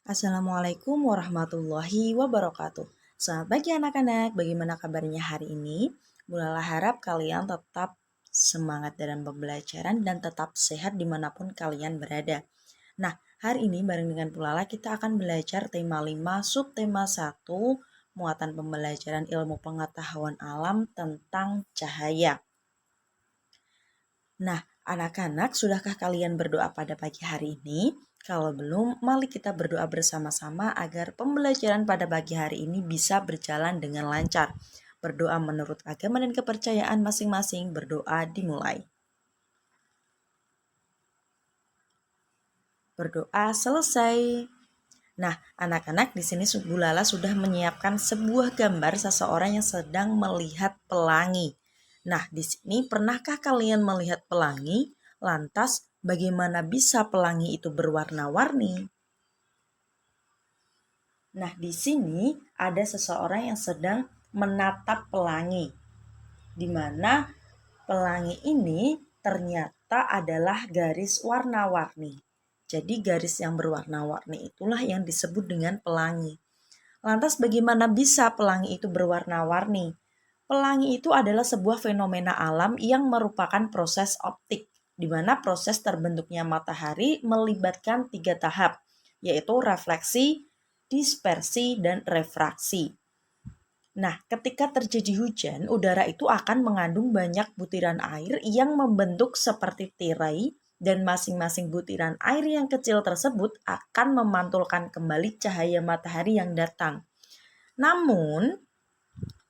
Assalamualaikum warahmatullahi wabarakatuh. Selamat pagi anak-anak, bagaimana kabarnya hari ini? Mulailah harap kalian tetap semangat dalam pembelajaran dan tetap sehat dimanapun kalian berada. Nah, hari ini bareng dengan Pulala kita akan belajar tema 5 subtema 1 muatan pembelajaran ilmu pengetahuan alam tentang cahaya. Nah, anak-anak, sudahkah kalian berdoa pada pagi hari ini? Kalau belum, mari kita berdoa bersama-sama agar pembelajaran pada pagi hari ini bisa berjalan dengan lancar. Berdoa menurut agama dan kepercayaan masing-masing, berdoa dimulai. Berdoa selesai. Nah, anak-anak, di sini Bu Lala sudah menyiapkan sebuah gambar seseorang yang sedang melihat pelangi. Nah, di sini pernahkah kalian melihat pelangi? Lantas, bagaimana bisa pelangi itu berwarna-warni? Nah, di sini ada seseorang yang sedang menatap pelangi, di mana pelangi ini ternyata adalah garis warna-warni. Jadi garis yang berwarna-warni itulah yang disebut dengan pelangi. Lantas bagaimana bisa pelangi itu berwarna-warni? Pelangi itu adalah sebuah fenomena alam yang merupakan proses optik, di mana proses terbentuknya matahari melibatkan 3 tahap, yaitu refleksi, dispersi, dan refraksi. Nah, ketika terjadi hujan, udara itu akan mengandung banyak butiran air yang membentuk seperti tirai, dan masing-masing butiran air yang kecil tersebut akan memantulkan kembali cahaya matahari yang datang. Namun,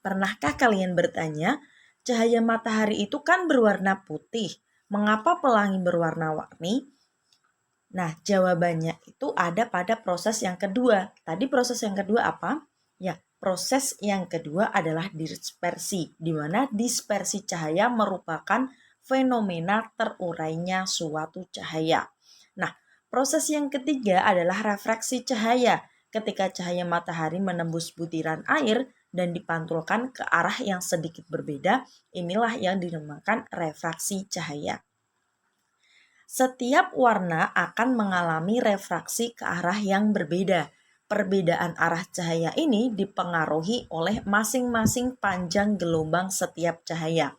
pernahkah kalian bertanya, cahaya matahari itu kan berwarna putih, mengapa pelangi berwarna-warni? Nah, jawabannya itu ada pada proses yang kedua. Tadi proses yang kedua apa? Ya, proses yang kedua adalah dispersi, di mana dispersi cahaya merupakan fenomena terurainya suatu cahaya. Nah, proses yang ketiga adalah refraksi cahaya. Ketika cahaya matahari menembus butiran air dan dipantulkan ke arah yang sedikit berbeda, inilah yang dinamakan refraksi cahaya. Setiap warna akan mengalami refraksi ke arah yang berbeda. Perbedaan arah cahaya ini dipengaruhi oleh masing-masing panjang gelombang setiap cahaya.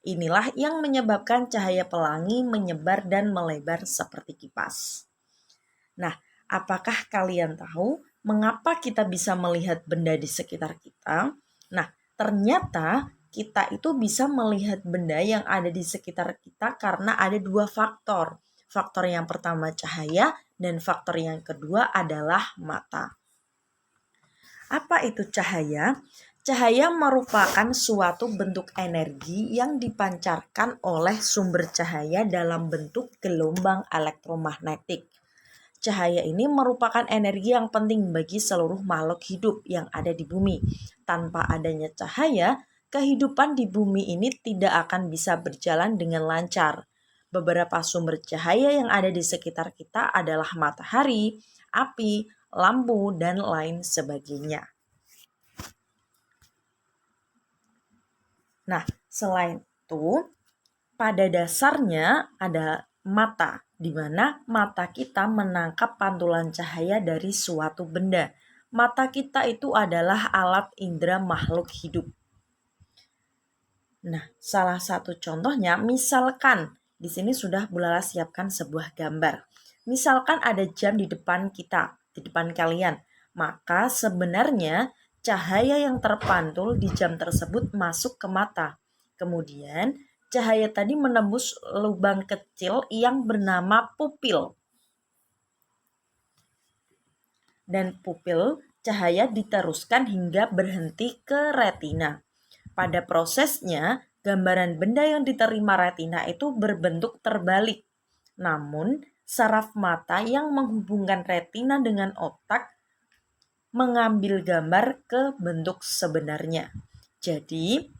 Inilah yang menyebabkan cahaya pelangi menyebar dan melebar seperti kipas. Nah, apakah kalian tahu mengapa kita bisa melihat benda di sekitar kita? Nah, ternyata kita itu bisa melihat benda yang ada di sekitar kita karena ada 2 faktor. Faktor yang pertama cahaya dan faktor yang kedua adalah mata. Apa itu cahaya? Cahaya merupakan suatu bentuk energi yang dipancarkan oleh sumber cahaya dalam bentuk gelombang elektromagnetik. Cahaya ini merupakan energi yang penting bagi seluruh makhluk hidup yang ada di bumi. Tanpa adanya cahaya, kehidupan di bumi ini tidak akan bisa berjalan dengan lancar. Beberapa sumber cahaya yang ada di sekitar kita adalah matahari, api, lampu, dan lain sebagainya. Nah, selain itu, pada dasarnya ada mata, di mana mata kita menangkap pantulan cahaya dari suatu benda. Mata kita itu adalah alat indera makhluk hidup. Nah, salah satu contohnya misalkan di sini sudah Bu Lala siapkan sebuah gambar. Misalkan ada jam di depan kita, di depan kalian. Maka sebenarnya cahaya yang terpantul di jam tersebut masuk ke mata. Kemudian cahaya tadi menembus lubang kecil yang bernama pupil. Dan pupil cahaya diteruskan hingga berhenti ke retina. Pada prosesnya, gambaran benda yang diterima retina itu berbentuk terbalik. Namun, saraf mata yang menghubungkan retina dengan otak mengambil gambar ke bentuk sebenarnya. Jadi,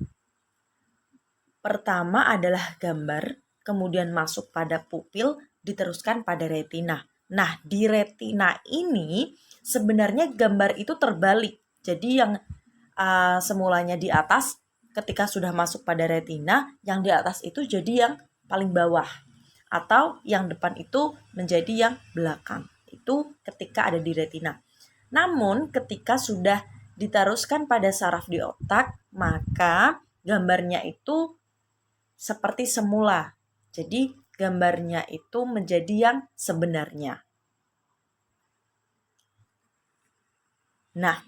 pertama adalah gambar, kemudian masuk pada pupil, diteruskan pada retina. Nah, di retina ini sebenarnya gambar itu terbalik. Jadi yang semulanya di atas, ketika sudah masuk pada retina, yang di atas itu jadi yang paling bawah. Atau yang depan itu menjadi yang belakang. Itu ketika ada di retina. Namun ketika sudah diteruskan pada saraf di otak, maka gambarnya itu seperti semula. Jadi gambarnya itu menjadi yang sebenarnya. Nah,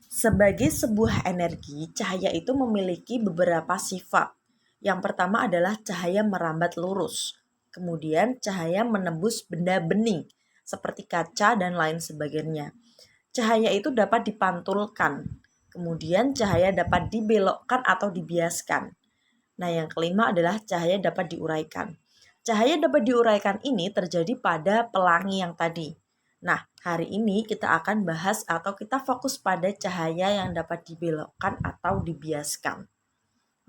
sebagai sebuah energi, cahaya itu memiliki beberapa sifat. Yang pertama adalah cahaya merambat lurus. Kemudian cahaya menembus benda bening seperti kaca dan lain sebagainya. Cahaya itu dapat dipantulkan. Kemudian cahaya dapat dibelokkan atau dibiaskan. Nah, yang kelima adalah cahaya dapat diuraikan. Cahaya dapat diuraikan ini terjadi pada pelangi yang tadi. Nah, hari ini kita akan bahas atau kita fokus pada cahaya yang dapat dibelokkan atau dibiaskan.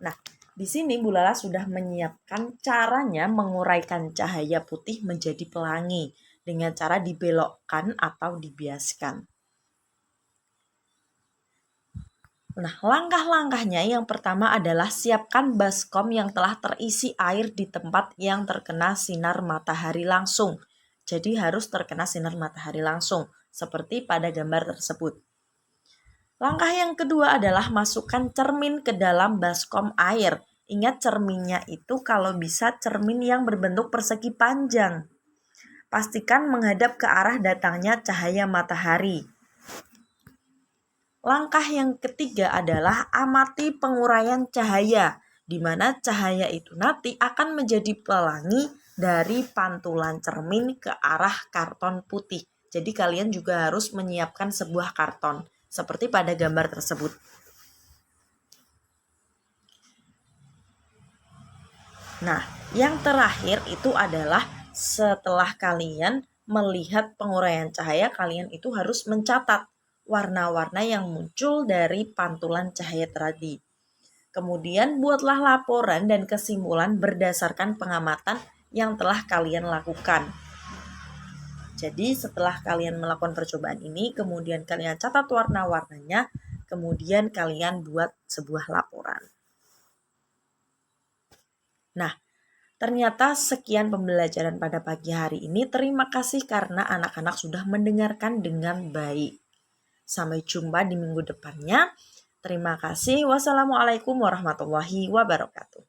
Nah, di sini Bu Lala sudah menyiapkan caranya menguraikan cahaya putih menjadi pelangi dengan cara dibelokkan atau dibiaskan. Nah, langkah-langkahnya yang pertama adalah siapkan baskom yang telah terisi air di tempat yang terkena sinar matahari langsung. Jadi harus terkena sinar matahari langsung, seperti pada gambar tersebut. Langkah yang kedua adalah masukkan cermin ke dalam baskom air. Ingat cerminnya itu kalau bisa cermin yang berbentuk persegi panjang. Pastikan menghadap ke arah datangnya cahaya matahari. Langkah yang ketiga adalah amati penguraian cahaya, di mana cahaya itu nanti akan menjadi pelangi dari pantulan cermin ke arah karton putih. Jadi kalian juga harus menyiapkan sebuah karton, seperti pada gambar tersebut. Nah, yang terakhir itu adalah setelah kalian melihat penguraian cahaya, kalian itu harus mencatat warna-warna yang muncul dari pantulan cahaya tadi. Kemudian buatlah laporan dan kesimpulan berdasarkan pengamatan yang telah kalian lakukan. Jadi setelah kalian melakukan percobaan ini, kemudian kalian catat warna-warnanya, kemudian kalian buat sebuah laporan. Nah, ternyata sekian pembelajaran pada pagi hari ini. Terima kasih karena anak-anak sudah mendengarkan dengan baik. Sampai jumpa di minggu depannya. Terima kasih. Wassalamualaikum warahmatullahi wabarakatuh.